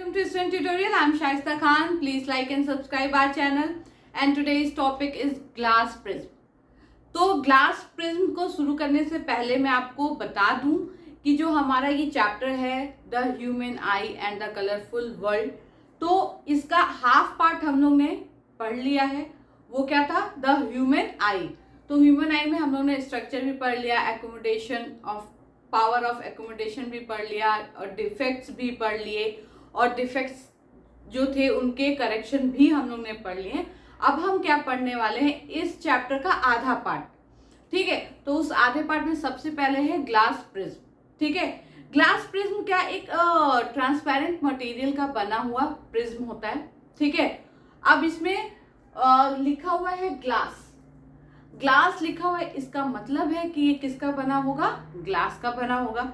welcome to Student Tutorial. I'm Shaista Khan. Please like and subscribe our channel. And today's topic is glass prism. तो glass prism को शुरू करने से पहले मैं आपको बता दूं कि जो हमारा ये चैप्टर है the human I and the colourful world, तो इसका हाफ पार्ट हम लोग ने पढ़ लिया है. वो क्या था? द ह्यूमन आई. तो ह्यूमन आई में हम लोग ने स्ट्रक्चर भी पढ़ लिया, accommodation of power of accommodation भी पढ़ लिया और डिफेक्ट्स भी पढ़ लिए, और डिफेक्ट्स जो थे उनके करेक्शन भी हम लोग ने पढ़ लिए. अब हम क्या पढ़ने वाले हैं? इस चैप्टर का आधा पार्ट. ठीक है, तो उस आधे पार्ट में सबसे पहले है ग्लास प्रिज्म. ठीक है, ग्लास प्रिज्म क्या एक ट्रांसपेरेंट मटेरियल का बना हुआ प्रिज्म होता है. ठीक है, अब इसमें लिखा हुआ है ग्लास. ग्लास लिखा हुआ है, इसका मतलब है कि ये किसका बना होगा? ग्लास का बना होगा.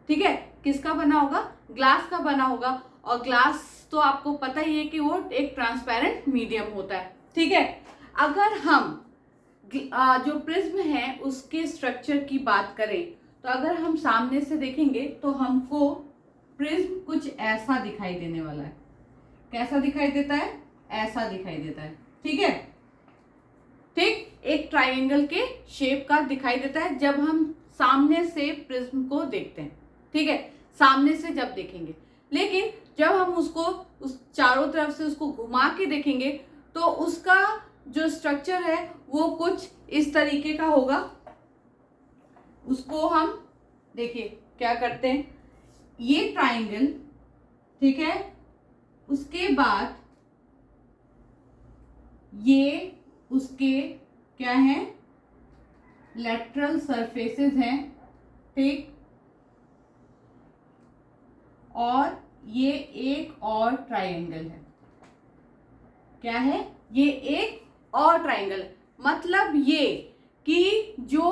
ठीक है, किसका बना होगा? ग्लास का बना होगा. और ग्लास तो आपको पता ही है कि वो एक ट्रांसपेरेंट मीडियम होता है. ठीक है, अगर हम जो प्रिज्म है उसके स्ट्रक्चर की बात करें तो अगर हम सामने से देखेंगे तो हमको प्रिज्म कुछ ऐसा दिखाई देने वाला है. कैसा दिखाई देता है? ऐसा दिखाई देता है. ठीक है, ठीक एक ट्राइंगल के शेप का दिखाई देता है जब हम सामने से प्रिज्म को देखते हैं. ठीक है, सामने से जब देखेंगे. लेकिन जब हम उसको उस चारों तरफ से उसको घुमा के देखेंगे तो उसका जो स्ट्रक्चर है वो कुछ इस तरीके का होगा. उसको हम देखिए क्या करते हैं, ये ट्राइंगल. ठीक है, उसके बाद ये उसके क्या है? लेटरल सरफेसेस हैं. ठीक, और ये एक और ट्राइंगल है. क्या है? ये एक और ट्राइंगल. मतलब ये कि जो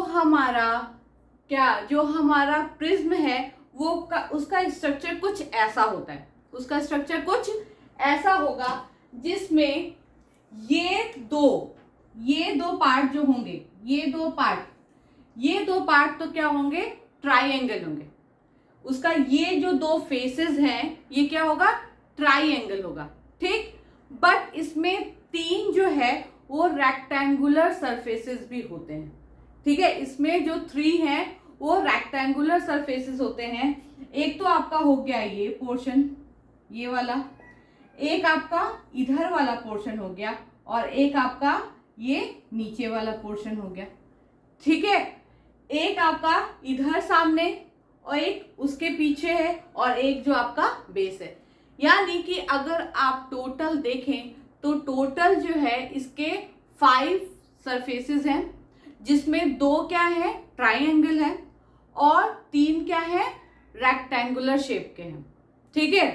हमारा प्रिज्म है वो उसका स्ट्रक्चर कुछ ऐसा होता है. उसका स्ट्रक्चर कुछ ऐसा होगा जिसमें ये दो पार्ट जो होंगे, ये दो पार्ट तो क्या होंगे? ट्राइंगल होंगे. उसका ये जो दो फेसेस हैं ये क्या होगा? ट्राइंगल होगा. ठीक, बट इसमें तीन जो है वो रेक्टेंगुलर सरफेसेस भी होते हैं. ठीक है, इसमें जो 3 हैं वो रेक्टेंगुलर सरफेसेस होते हैं. एक तो आपका हो गया ये पोर्शन, ये वाला. एक आपका इधर वाला पोर्शन हो गया, और एक आपका ये नीचे वाला पोर्शन हो गया. ठीक है, एक आपका इधर सामने और एक उसके पीछे है, और एक जो आपका बेस है. यानी कि अगर आप टोटल देखें तो टोटल जो है इसके 5 सरफेसेस हैं, जिसमें 2 क्या है? ट्राइंगल है, और 3 क्या है? रेक्टेंगुलर शेप के हैं. ठीक है,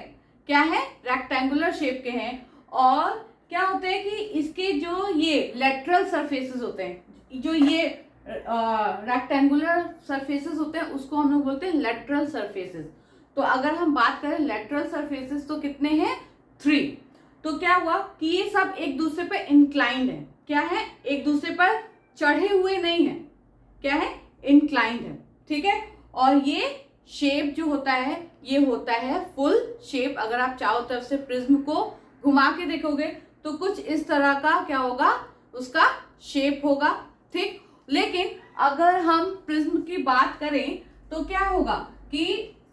क्या है? रेक्टेंगुलर शेप के हैं. और क्या होता है कि इसके जो ये लेटरल सरफेसेस होते हैं, जो ये रेक्टेंगुलर सरफेसेस होते हैं उसको हम लोग बोलते हैं लेटरल सरफेसेस. तो अगर हम बात करें लेटरल सरफेसेस तो कितने हैं? 3. तो क्या हुआ कि ये सब एक दूसरे पे इंक्लाइंड है. क्या है? एक दूसरे पर चढ़े हुए नहीं है. क्या है? इंक्लाइंड है. ठीक है, और ये शेप जो होता है ये होता है फुल शेप. अगर आप चारों तरफ से प्रिज्म को घुमा के देखोगे तो कुछ इस तरह का क्या होगा? उसका शेप होगा. ठीक, लेकिन अगर हम प्रिज्म की बात करें तो क्या होगा कि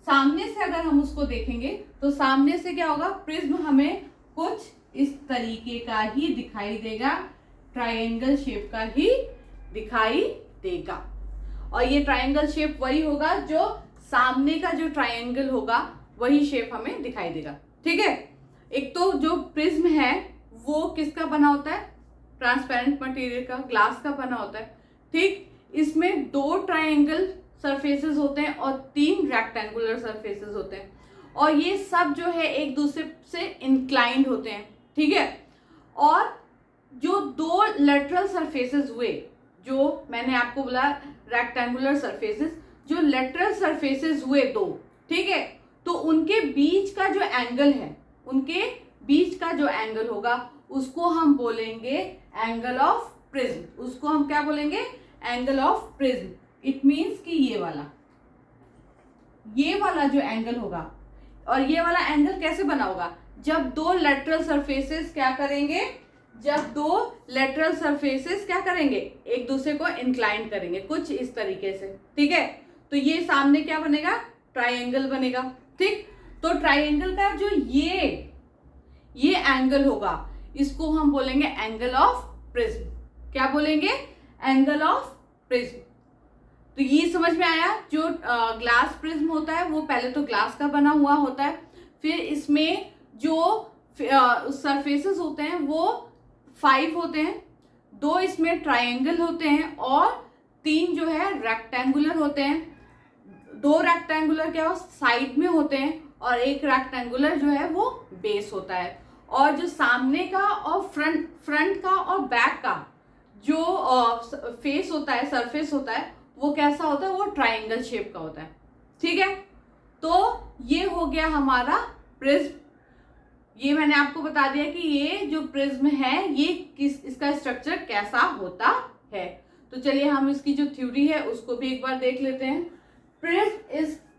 सामने से अगर हम उसको देखेंगे तो सामने से क्या होगा? प्रिज्म हमें कुछ इस तरीके का ही दिखाई देगा, ट्रायंगल शेप का ही दिखाई देगा. और ये ट्रायंगल शेप वही होगा जो सामने का जो ट्रायंगल होगा वही शेप हमें दिखाई देगा. ठीक है, एक तो जो प्रिज्म है वो किसका बना होता है? ट्रांसपेरेंट मटेरियल का, ग्लास का बना होता है. ठीक, इसमें 2 ट्रायंगल सरफेसेस होते हैं और 3 रेक्टेंगुलर सरफेसेस होते हैं, और ये सब जो है एक दूसरे से इंक्लाइंड होते हैं. ठीक है, और जो 2 लेटरल सरफेसेस हुए, जो मैंने आपको बोला रेक्टेंगुलर सरफेसेस, जो लेटरल सरफेसेस हुए 2, ठीक है, तो उनके बीच का जो एंगल है, उनके बीच का जो एंगल होगा उसको हम बोलेंगे एंगल ऑफ प्रिज्म. उसको हम क्या बोलेंगे? Angle of prism. It means कि ये वाला जो एंगल होगा, और ये वाला एंगल कैसे बना होगा? जब दो लेटरल सरफेसेस क्या करेंगे, जब दो लेटरल सरफेसेस क्या करेंगे, एक दूसरे को इंक्लाइन करेंगे कुछ इस तरीके से, ठीक है। तो ये सामने क्या बनेगा, ट्राइंगल बनेगा, ठीक। तो ट्राइंगल का जो ये एंगल होगा, इसको हम बोलेंगे एंगल ऑफ प्रिज्म। क्या बोलेंगे, एंगल ऑफ प्रिज्म। तो ये समझ में आया, जो ग्लास प्रिज्म होता है वो पहले तो ग्लास का बना हुआ होता है, फिर इसमें जो सरफेसेस होते हैं वो 5 होते हैं, 2 इसमें ट्रायंगल होते हैं और 3 जो है रेक्टेंगुलर होते हैं। 2 रेक्टेंगुलर क्या हो साइड में होते हैं और 1 रेक्टेंगुलर जो है वो बेस होता है। और जो सामने का और फ्रंट का और बैक का जो फेस होता है, सरफेस होता है, वो कैसा होता है, वो ट्रायंगल शेप का होता है, ठीक है। तो ये हो गया हमारा प्रिज्म। ये मैंने आपको बता दिया कि ये जो प्रिज्म है ये इसका स्ट्रक्चर कैसा होता है। तो चलिए हम इसकी जो थ्योरी है उसको भी एक बार देख लेते हैं। Prism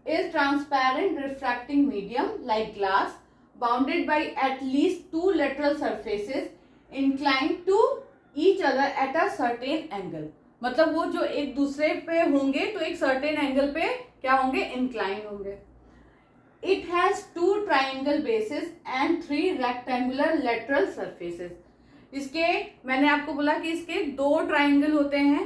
is transparent refracting medium like glass bounded by at least 2 lateral surfaces inclined to each other at a certain angle. मतलब वो जो एक दूसरे पे होंगे तो एक सर्टेन एंगल पे क्या होंगे, इंक्लाइन होंगे। It has 2 triangle bases and 3 rectangular lateral surfaces. इसके मैंने आपको बोला कि इसके 2 ट्राइंगल होते हैं,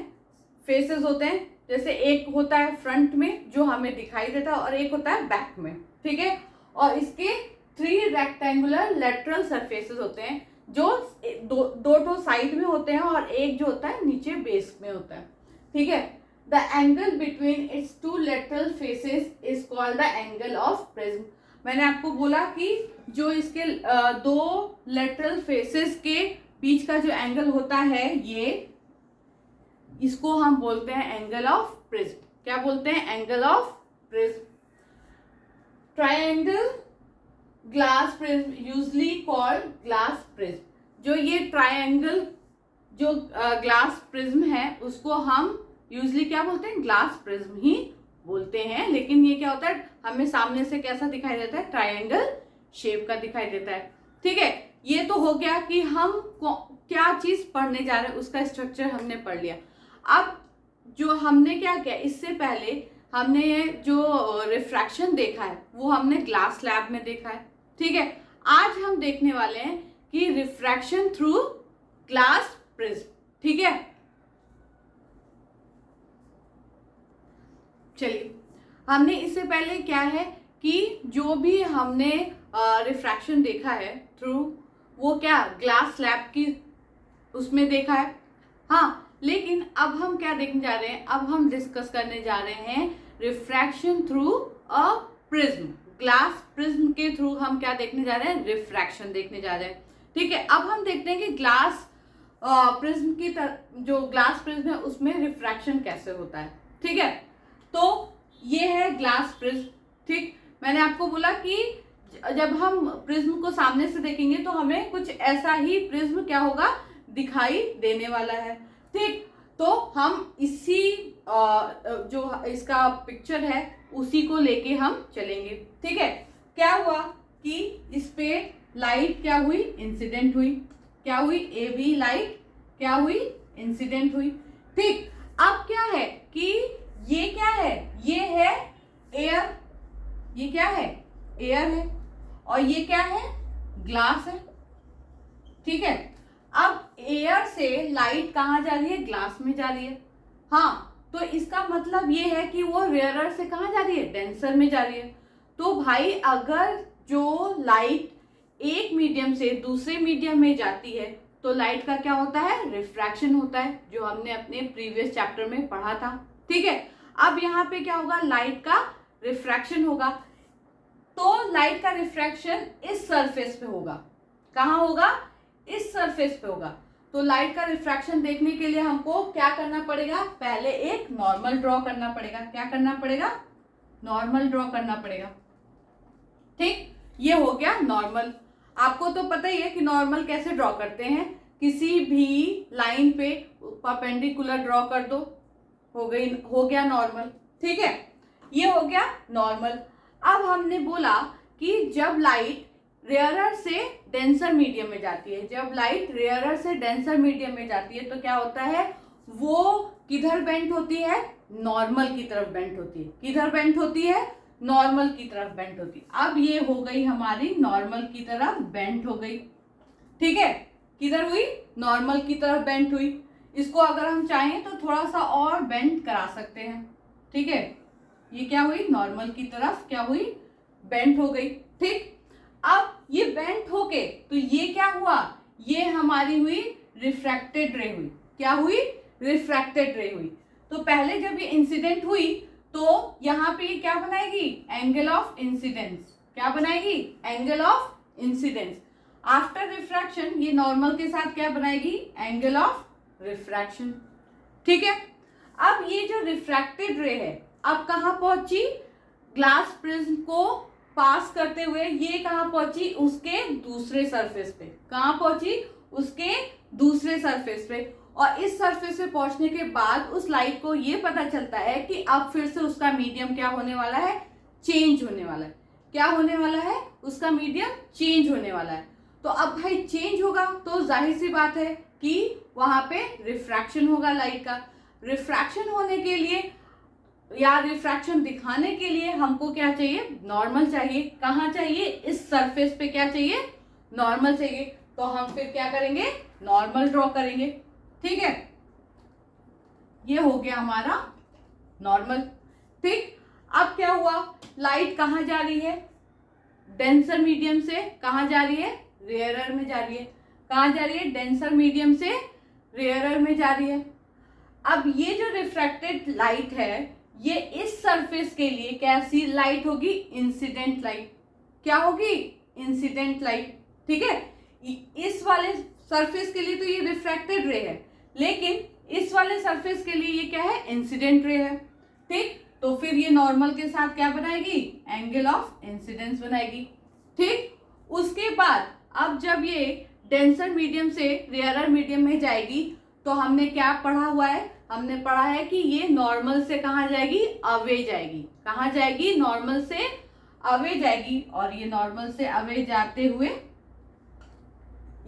फेसेस होते हैं, जैसे एक होता है फ्रंट में जो हमें दिखाई देता है और एक होता है बैक में, ठीक है। और इसके 3 रेक्टेंगुलर लेटरल सरफेसेस होते हैं जो दो साइड में होते हैं और एक जो होता है नीचे बेस में होता है, ठीक है। The angle between its 2 lateral faces is called the angle of prism. मैंने आपको बोला कि जो इसके 2 lateral faces के बीच का जो एंगल होता है ये, इसको हम बोलते हैं एंगल ऑफ प्रिज्म। क्या बोलते हैं, angle of prism. Triangle glass prism usually called glass prism. जो ये ट्रायंगल जो ग्लास प्रिज्म है उसको हम यूजली क्या बोलते हैं, ग्लास प्रिज्म ही बोलते हैं। लेकिन ये क्या होता है, हमें सामने से कैसा दिखाई देता है, ट्रायंगल शेप का दिखाई देता है, ठीक है। ये तो हो गया कि हम क्या चीज पढ़ने जा रहे हैं, उसका स्ट्रक्चर हमने पढ़ लिया। अब जो हमने क्या किया, इससे पहले हमने ये जो रिफ्रैक्शन देखा है वो हमने ग्लास लैब में देखा है, ठीक है। आज हम देखने वाले हैं कि रिफ्रैक्शन थ्रू ग्लास प्रिज्म, ठीक है। चलिए, हमने इससे पहले क्या है कि जो भी हमने रिफ्रैक्शन देखा है थ्रू, वो क्या ग्लास स्लैब की उसमें देखा है, हाँ। लेकिन अब हम क्या देखने जा रहे हैं, अब हम डिस्कस करने जा रहे हैं refraction through a prism. Glass prism के थ्रू हम क्या देखने जा रहे हैं, रिफ्रैक्शन देखने जा रहे हैं, ठीक है। अब हम देखते हैं कि ग्लास प्रिज्म की जो ग्लास प्रिज्म है उसमें रिफ्रैक्शन कैसे होता है, ठीक है। तो ये है ग्लास प्रिज्म, ठीक। मैंने आपको बोला कि जब हम प्रिज्म को सामने से देखेंगे तो हमें कुछ ऐसा ही प्रिज्म क्या होगा, दिखाई देने वाला है, ठीक। तो हम इसी जो इसका पिक्चर है उसी को लेके हम चलेंगे, ठीक है। क्या हुआ कि इस पे लाइट क्या हुई, इंसिडेंट हुई, क्या हुई, ए बी लाइट क्या हुई, इंसिडेंट हुई, ठीक। अब क्या है कि ये क्या है, ये है एयर, ये क्या है, एयर है, और ये क्या है, ग्लास है, ठीक है। अब एयर से लाइट कहाँ जा रही है, ग्लास में जा रही है, हाँ। तो इसका मतलब ये है कि वो रेयरर से कहाँ जा रही है, डेंसर में जा रही है। तो भाई अगर जो लाइट एक मीडियम से दूसरे मीडियम में जाती है तो लाइट का क्या होता है, रिफ्रैक्शन होता है, जो हमने अपने प्रीवियस चैप्टर में पढ़ा था, ठीक है। अब यहाँ पे क्या होगा, लाइट का रिफ्रैक्शन होगा। तो लाइट का रिफ्रैक्शन इस सरफेस पे होगा, कहाँ होगा, इस सरफेस पे होगा। तो लाइट का रिफ्रैक्शन देखने के लिए हमको क्या करना पड़ेगा, पहले एक नॉर्मल ड्रॉ करना पड़ेगा। क्या करना पड़ेगा, नॉर्मल ड्रॉ करना पड़ेगा, ठीक। ये हो गया नॉर्मल। आपको तो पता ही है कि नॉर्मल कैसे ड्रॉ करते हैं, किसी भी लाइन पे परपेंडिकुलर ड्रॉ कर दो, हो गया नॉर्मल, ठीक है। ये हो गया नॉर्मल। अब हमने बोला कि जब लाइट रेयरर से डेंसर मीडियम में जाती है, जब लाइट रेयरर से डेंसर मीडियम में जाती है तो क्या होता है, वो किधर बेंट होती है, नॉर्मल की तरफ बेंट होती है। किधर बेंट होती है, नॉर्मल की तरफ बेंट होती है। अब ये हो गई हमारी नॉर्मल की तरफ बेंट हो गई, ठीक है। किधर हुई, नॉर्मल की तरफ बेंट हुई। इसको अगर हम चाहें तो थोड़ा सा और बेंट करा सकते हैं, ठीक है। ये क्या हुई, नॉर्मल की तरफ क्या हुई, बेंट हो गई, ठीक। अब ये बेंट होके तो ये क्या हुआ, ये हमारी हुई रिफ्रैक्टेड रे हुई। क्या हुई, रिफ्रैक्टेड रे हुई। तो पहले जब ये इंसिडेंट हुई तो यहाँ पे क्या बनाएगी, एंगल ऑफ इंसिडेंस। क्या बनाएगी, angle of incidence. After refraction ये नॉर्मल के साथ क्या बनाएगी, एंगल ऑफ रिफ्रैक्शन, ठीक है। अब ये जो रिफ्रैक्टेड रे है अब कहाँ पहुंची, ग्लास प्रिज्म को पास करते हुए ये कहाँ पहुंची, उसके दूसरे सरफेस पे। कहाँ पहुंची, उसके दूसरे सरफेस पे। और इस सरफेस पे पहुंचने के बाद उस लाइट को ये पता चलता है कि अब फिर से उसका मीडियम क्या होने वाला है, चेंज होने वाला है। क्या होने वाला है, उसका मीडियम चेंज होने वाला है। तो अब भाई चेंज होगा तो जाहिर सी बात है कि वहां पे रिफ्रैक्शन होगा लाइट का। रिफ्रैक्शन होने के लिए या रिफ्रैक्शन दिखाने के लिए हमको क्या चाहिए, नॉर्मल चाहिए। कहाँ चाहिए, इस सरफेस पे क्या चाहिए, नॉर्मल चाहिए। तो हम फिर क्या करेंगे, नॉर्मल ड्रॉ करेंगे, ठीक है। ये हो गया हमारा नॉर्मल, ठीक। अब क्या हुआ, लाइट कहाँ जा रही है, डेंसर मीडियम से कहाँ जा रही है, रेयरर में जा रही है। कहाँ जा रही है, डेंसर मीडियम से रेयरर में जा रही है। अब ये जो रिफ्रैक्टेड लाइट है ये इस सरफेस के लिए कैसी लाइट होगी, इंसिडेंट लाइट। क्या होगी, इंसिडेंट लाइट, ठीक है। इस वाले सरफेस के लिए तो ये रिफ्रैक्टेड रे है, लेकिन इस वाले सरफेस के लिए ये क्या है, इंसिडेंट रे है, ठीक। तो फिर ये नॉर्मल के साथ क्या बनाएगी, एंगल ऑफ इंसिडेंस बनाएगी, ठीक। उसके बाद अब जब ये डेंसर मीडियम से रेयरर मीडियम में जाएगी तो हमने क्या पढ़ा हुआ है, हमने पढ़ा है कि ये नॉर्मल से कहाँ जाएगी, अवे जाएगी। कहाँ जाएगी, नॉर्मल से अवे जाएगी। और ये नॉर्मल से अवे जाते हुए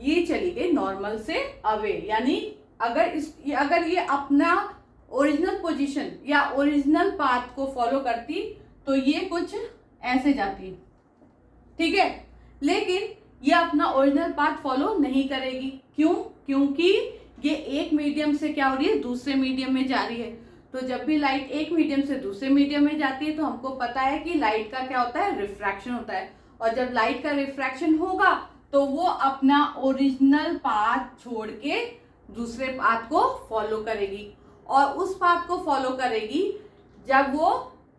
ये चली गई नॉर्मल से अवे। यानी अगर ये अपना ओरिजिनल पोजीशन या ओरिजिनल पाथ को फॉलो करती तो ये कुछ ऐसे जाती, ठीक है। लेकिन ये अपना ओरिजिनल पाथ फॉलो नहीं करेगी। क्यों, क्योंकि ये एक मीडियम से क्या हो रही है, दूसरे मीडियम में जा रही है। तो जब भी लाइट एक मीडियम से दूसरे मीडियम में जाती है तो हमको पता है कि लाइट का क्या होता है, रिफ्रैक्शन होता है। और जब लाइट का रिफ्रैक्शन होगा तो वो अपना ओरिजिनल पाथ छोड़ के दूसरे पाथ को फॉलो करेगी। और उस पाथ को फॉलो करेगी, जब वो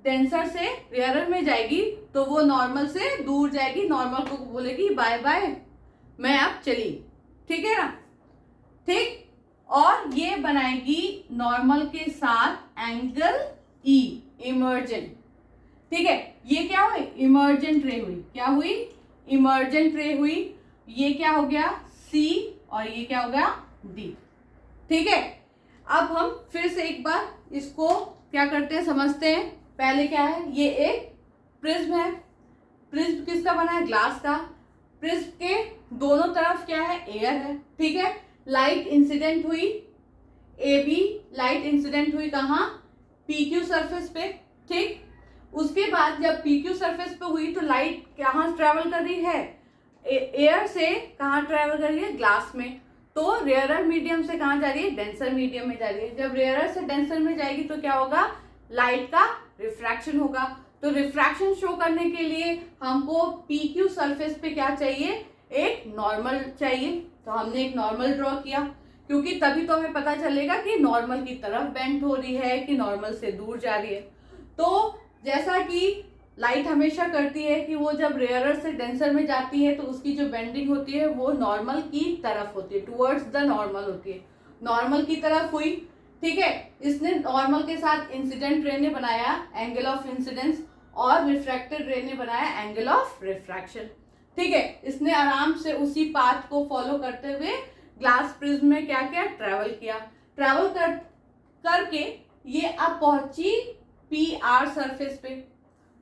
डेंसर से रेयरर में जाएगी तो वो नॉर्मल से दूर जाएगी, नॉर्मल को बोलेगी बाय बाय, मैं अब चली, ठीक है ना, ठीक। और ये बनाएगी नॉर्मल के साथ एंगल ई, इमर्जेंट, ठीक है। ये क्या हुई, इमर्जेंट रे हुई। क्या हुई, इमर्जेंट रे हुई। ये क्या हो गया, सी, और ये क्या हो गया, डी, ठीक है। अब हम फिर से एक बार इसको क्या करते हैं, समझते हैं। पहले क्या है, ये एक प्रिज्म है। प्रिज्म किसका बना है, ग्लास का। प्रिज्म के दोनों तरफ क्या है, एयर है, ठीक है। लाइट इंसिडेंट हुई, ए बी लाइट इंसिडेंट हुई कहाँ, पी क्यू सरफेस पे, ठीक। उसके बाद जब पी क्यू सरफेस पे हुई तो लाइट कहाँ ट्रेवल कर रही है, एयर से कहाँ ट्रेवल कर रही है, ग्लास में। तो रेयरर मीडियम से कहाँ जा रही है, डेंसर मीडियम में जा रही है। जब रेयरर से डेंसर में जाएगी तो क्या होगा, लाइट का रिफ्रैक्शन होगा। तो रिफ्रैक्शन शो करने के लिए हमको पी क्यू सरफेस पे क्या चाहिए, एक नॉर्मल चाहिए। तो हमने एक नॉर्मल ड्रॉ किया, क्योंकि तभी तो हमें पता चलेगा कि नॉर्मल की तरफ बेंड हो रही है कि नॉर्मल से दूर जा रही है। तो जैसा कि लाइट हमेशा करती है कि वो जब रेयरर से डेंसर में जाती है तो उसकी जो बेंडिंग होती है वो नॉर्मल की तरफ होती है, टुवर्ड्स द नॉर्मल होती है, नॉर्मल की तरफ हुई, ठीक है। इसने नॉर्मल के साथ इंसिडेंट रे ने बनाया एंगल ऑफ इंसिडेंस, और रिफ्रैक्टेड रे ने बनाया एंगल ऑफ रिफ्रैक्शन, ठीक है। इसने आराम से उसी पाथ को फॉलो करते हुए ग्लास प्रिज्म में क्या क्या ट्रेवल किया। ट्रेवल करके ये अब पहुंची पी आर सरफेस पे,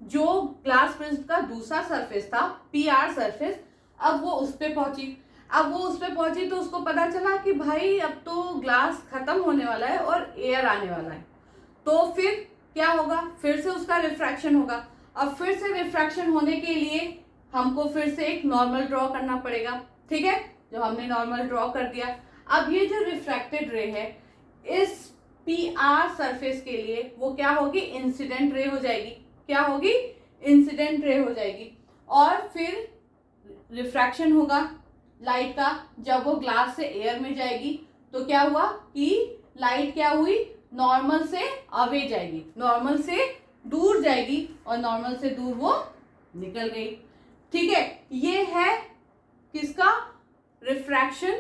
जो ग्लास प्रिज्म का दूसरा सरफेस था, पी आर सरफेस। अब वो उस पे पहुंची तो उसको पता चला कि भाई अब तो ग्लास खत्म होने वाला है और एयर आने वाला है। तो फिर क्या होगा, फिर से उसका रिफ्रैक्शन होगा। अब फिर से रिफ्रैक्शन होने के लिए हमको फिर से एक नॉर्मल ड्रॉ करना पड़ेगा, ठीक है, जो हमने नॉर्मल ड्रॉ कर दिया। अब ये जो रिफ्रैक्टेड रे है इस PR सरफेस के लिए वो क्या होगी, इंसिडेंट रे हो जाएगी। क्या होगी, इंसिडेंट रे हो जाएगी। और फिर रिफ्रैक्शन होगा लाइट का, जब वो ग्लास से एयर में जाएगी तो क्या हुआ कि लाइट क्या हुई, नॉर्मल से अवे जाएगी, नॉर्मल से दूर जाएगी और नॉर्मल से दूर वो निकल गई। ठीक है, ये है किसका, रिफ्रैक्शन,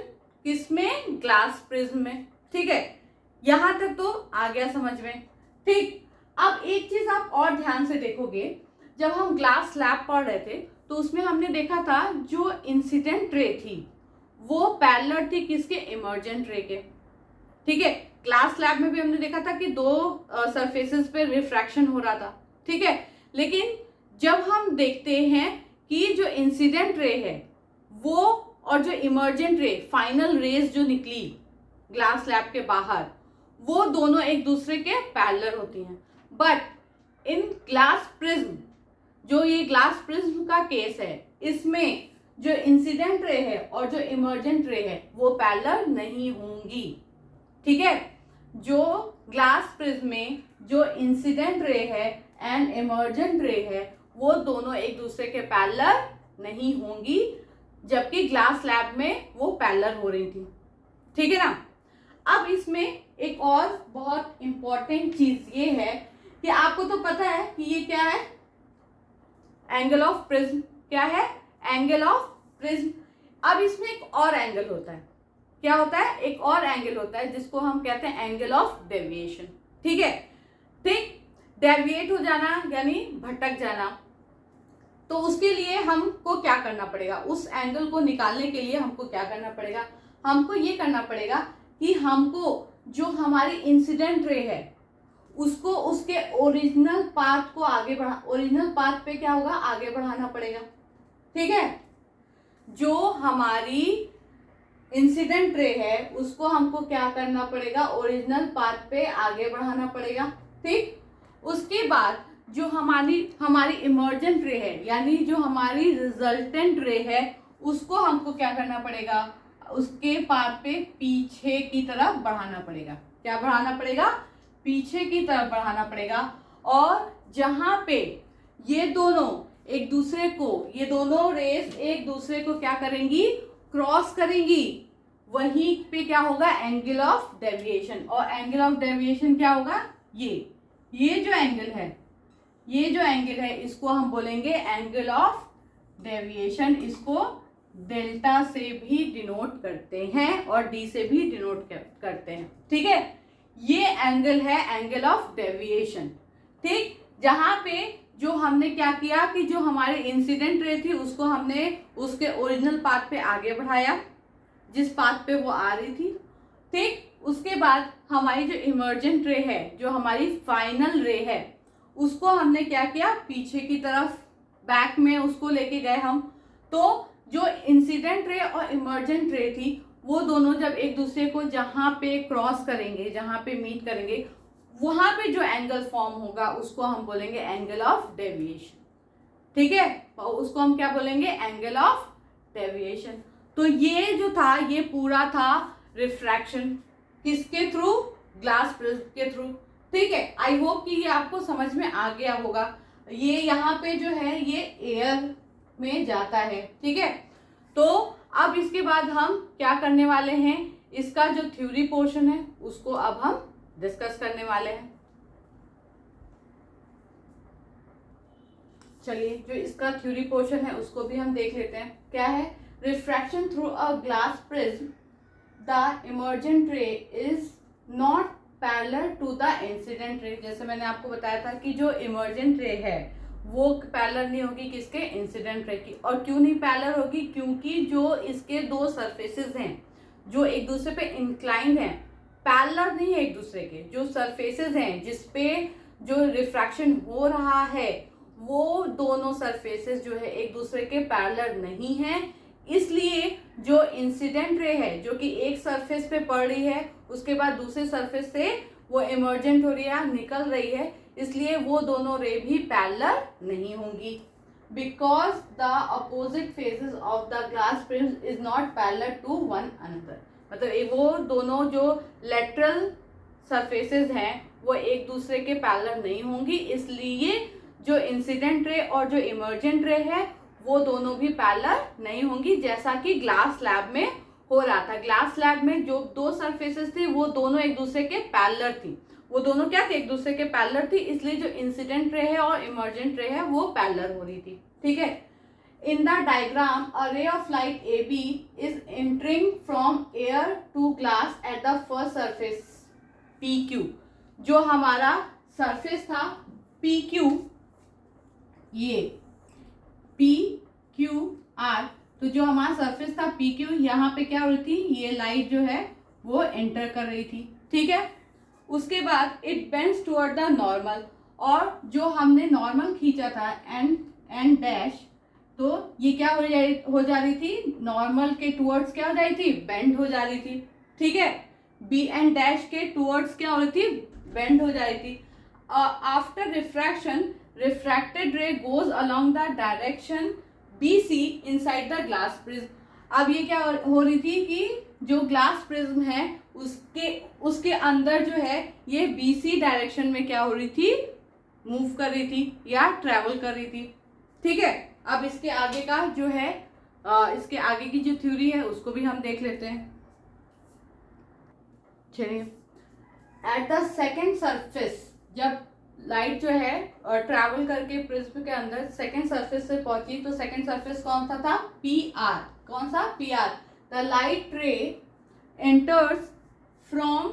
किसमें, ग्लास प्रिज्म में। ठीक है, यहां तक तो आ गया समझ में। ठीक, अब एक चीज आप और ध्यान से देखोगे, जब हम ग्लास स्लैब पढ़ रहे थे तो उसमें हमने देखा था जो इंसिडेंट रे थी वो पैरेलल थी किसके, इमर्जेंट रे के। ठीक है, ग्लास स्लैब में भी हमने देखा था कि दो सरफेसेस पे रिफ्रैक्शन हो रहा था। ठीक है, लेकिन जब हम देखते हैं कि जो इंसिडेंट रे है वो और जो इमर्जेंट रे, फाइनल रेज जो निकली ग्लास स्लैब के बाहर, वो दोनों एक दूसरे के पैरेलल होती हैं। बट इन ग्लास प्रिज्म, जो ये ग्लास प्रिज्म का केस है, इसमें जो इंसिडेंट रे है और जो इमर्जेंट रे है वो पैरेलल नहीं होंगी। ठीक है, जो ग्लास प्रिज्म में जो इंसिडेंट रे है एंड इमर्जेंट रे है वो दोनों एक दूसरे के पैरेलल नहीं होंगी, जबकि ग्लास स्लैब में वो पैरेलल हो रही थी। ठीक है ना। अब इसमें एक और बहुत इंपॉर्टेंट चीज ये है कि आपको तो पता है कि ये क्या है, एंगल ऑफ प्रिज्म। क्या है, एंगल ऑफ प्रिज्म। अब इसमें एक और एंगल होता है, क्या होता है, एक और एंगल होता है जिसको हम कहते हैं एंगल ऑफ डेविएशन। ठीक है, ठीक, डेविएट हो जाना यानी भटक जाना। तो उसके लिए हमको क्या करना पड़ेगा, उस एंगल को निकालने के लिए हमको क्या करना पड़ेगा, हमको ये करना पड़ेगा कि हमको जो हमारी इंसिडेंट रे है उसको उसके ओरिजिनल पाथ को आगे बढ़ा, ओरिजिनल पाथ पे क्या होगा, आगे बढ़ाना पड़ेगा। ठीक है, जो हमारी इंसिडेंट रे है उसको हमको क्या करना पड़ेगा, ओरिजिनल पाथ पे आगे बढ़ाना पड़ेगा। ठीक, उसके बाद जो हमारी इमर्जेंट रे है यानी जो हमारी रिजल्टेंट रे है उसको हमको क्या करना पड़ेगा, उसके पाथ पे पीछे की तरफ बढ़ाना पड़ेगा। क्या बढ़ाना पड़ेगा, पीछे की तरफ बढ़ाना पड़ेगा। और जहां पे ये दोनों एक दूसरे को, ये दोनों रेस एक दूसरे को क्या करेंगी, क्रॉस करेंगी, वहीं पे क्या होगा, एंगल ऑफ डेविएशन। और एंगल ऑफ डेविएशन क्या होगा, ये जो एंगल है, ये जो एंगल है इसको हम बोलेंगे एंगल ऑफ डेविएशन। इसको डेल्टा से भी डिनोट करते हैं और डी से भी डिनोट करते हैं। ठीक है, ये एंगल है एंगल ऑफ डेविएशन। ठीक, जहां पे जो हमने क्या किया कि जो हमारे इंसिडेंट रे थी उसको हमने उसके ओरिजिनल पाथ पे आगे बढ़ाया, जिस पाथ पे वो आ रही थी। ठीक, उसके बाद हमारी जो इमर्जेंट रे है, जो हमारी फाइनल रे है, उसको हमने क्या किया, पीछे की तरफ, बैक में उसको लेके गए हम। तो जो इंसिडेंट रे और इमर्जेंट रे थी वो दोनों जब एक दूसरे को जहां पे क्रॉस करेंगे, जहां पे मीट करेंगे, वहां पे जो एंगल फॉर्म होगा उसको हम बोलेंगे एंगल ऑफ डेविएशन। ठीक है, उसको हम क्या बोलेंगे, एंगल ऑफ डेविएशन। तो ये जो था ये पूरा था रिफ्रैक्शन, किसके थ्रू, ग्लास प्रिज्म के थ्रू। ठीक है, आई होप कि ये आपको समझ में आ गया होगा। ये यहाँ पे जो है ये एयर में जाता है। ठीक है, तो अब इसके बाद हम क्या करने वाले हैं, इसका जो थ्योरी पोर्शन है उसको अब हम डिस्कस करने वाले हैं। चलिए, जो इसका थ्योरी पोर्शन है उसको भी हम देख लेते हैं। क्या है, refraction through a glass prism, the emergent ray is not parallel to the incident ray. जैसे मैंने आपको बताया था कि जो इमर्जेंट रे है वो पैरेलल नहीं होगी किसके, इंसिडेंट रे की। और क्यों नहीं पैरेलल होगी, क्योंकि जो इसके दो सरफेसेस हैं जो एक दूसरे पे इंक्लाइंड हैं, पैरेलल नहीं है एक दूसरे के। जो सरफेसेस हैं जिसपे जो रिफ्रैक्शन हो रहा है वो दोनों सरफेसेस जो है एक दूसरे के पैरेलल नहीं है, इसलिए जो इंसिडेंट रे है जो कि एक सरफेस पे पड़ रही है, उसके बाद दूसरे सरफेस से वो इमर्जेंट हो रही है, निकल रही है, इसलिए वो दोनों रे भी पैरेलल नहीं होंगी। Because the opposite faces of the glass prism is not parallel to one another, मतलब वो दोनों जो लेटरल सरफेसेस हैं वो एक दूसरे के पैरेलल नहीं होंगी, इसलिए जो इंसिडेंट रे और जो इमर्जेंट रे है वो दोनों भी पैरेलल नहीं होंगी, जैसा कि ग्लास स्लैब में हो रहा था। ग्लास स्लैब में जो दो सरफेसेस थी वो दोनों एक दूसरे के पैरेलल थी, वो दोनों क्या थे, एक दूसरे के पैरेलल थी, इसलिए जो इंसिडेंट रे है और इमर्जेंट रे है वो पैरेलल हो रही थी। ठीक है, in the diagram a ray of light AB is entering from air to glass at the first surface PQ। जो हमारा सरफेस था PQ, ये PQR, तो जो हमारा सरफेस था PQ, यहाँ पे क्या हो रही थी, ये लाइट जो है वो एंटर कर रही थी। ठीक है, उसके बाद it bends toward the normal, और जो हमने नॉर्मल खींचा था एन डैश, तो ये क्या हो जा रही थी, नॉर्मल के टुवर्ड्स क्या हो जा रही थी, बेंड हो जा रही थी। ठीक है, बी एन डैश के टुवर्ड्स क्या हो रही थी, बेंड हो जा रही थी। आफ्टर रिफ्रैक्शन रिफ्रैक्टेड रे goes along the direction BC inside the glass prism. अब ये क्या हो रही थी कि जो ग्लास प्रिज्म है उसके अंदर जो है ये BC डायरेक्शन में क्या हो रही थी, मूव कर रही थी या ट्रेवल कर रही थी। ठीक है, अब इसके आगे का जो है इसके आगे की जो थ्योरी है उसको भी हम देख लेते हैं। चलिए, एट द सेकेंड सरफेस, जब लाइट जो है ट्रैवल करके प्रिज्म के अंदर सेकेंड सरफेस से पहुंची, तो सेकेंड सरफेस कौन सा था, PR। कौन सा, PR। The light ray enters from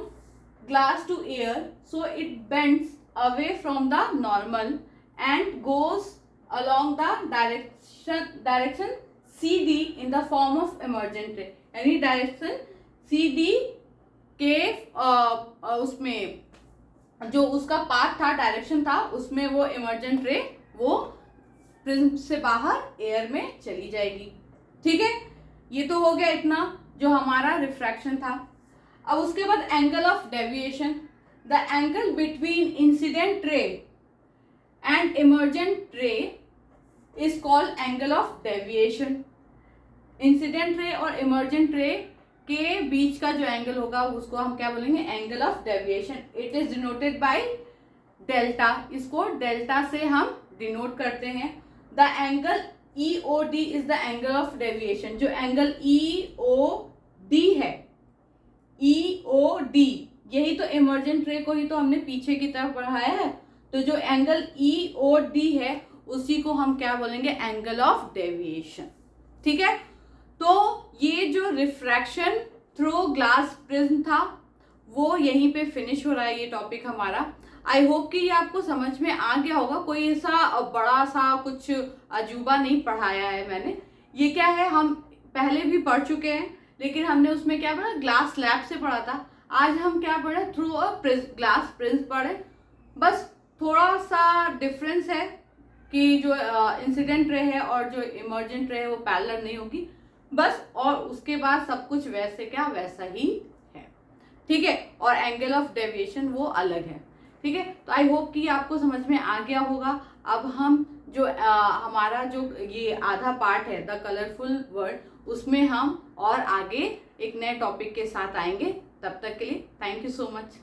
glass to air, so it bends away from the normal and goes along the direction CD in the form of emergent ray, यानी direction CD के उसमें जो उसका path था, direction था, उसमें वो emergent रे वो प्रिज्म से बाहर एयर में चली जाएगी। ठीक है, ये तो हो गया इतना जो हमारा रिफ्रैक्शन था। अब उसके बाद angle of deviation, the angle between incident ray and emergent ray is called angle of deviation. Incident ray और इमर्जेंट रे के बीच का जो एंगल होगा उसको हम क्या बोलेंगे, angle of deviation. It is denoted by delta, इसको डेल्टा से हम डिनोट करते हैं। The angle EOD is the angle of deviation. जो एंगल EOD है, EOD, यही तो इमर्जेंट रे को ही तो हमने पीछे की तरफ बढ़ाया है, तो जो एंगल EOD है उसी को हम क्या बोलेंगे, एंगल ऑफ डेविएशन। ठीक है, तो ये जो रिफ्रैक्शन थ्रू ग्लास प्रिज्म था वो यहीं पे फिनिश हो रहा है, ये टॉपिक हमारा। आई होप कि ये आपको समझ में आ गया होगा, कोई ऐसा बड़ा सा कुछ अजूबा नहीं पढ़ाया है मैंने। ये क्या है, हम पहले भी पढ़ चुके हैं, लेकिन हमने उसमें क्या पढ़ा, ग्लास स्लैब से पढ़ा था। आज हम क्या पढ़े, थ्रू अ ग्लास प्रिज्म पढ़े। बस थोड़ा सा डिफरेंस है कि जो इंसिडेंट रे है और जो इमर्जेंट रे है वो पैरेलल नहीं होगी बस, और उसके बाद सब कुछ वैसे क्या वैसा ही है। ठीक है, और एंगल ऑफ डेविएशन वो अलग है। ठीक है, तो आई होप कि आपको समझ में आ गया होगा। अब हम जो हमारा जो ये आधा पार्ट है द कलरफुल वर्ल्ड, उसमें हम और आगे एक नए टॉपिक के साथ आएंगे। तब तक के लिए थैंक यू सो मच।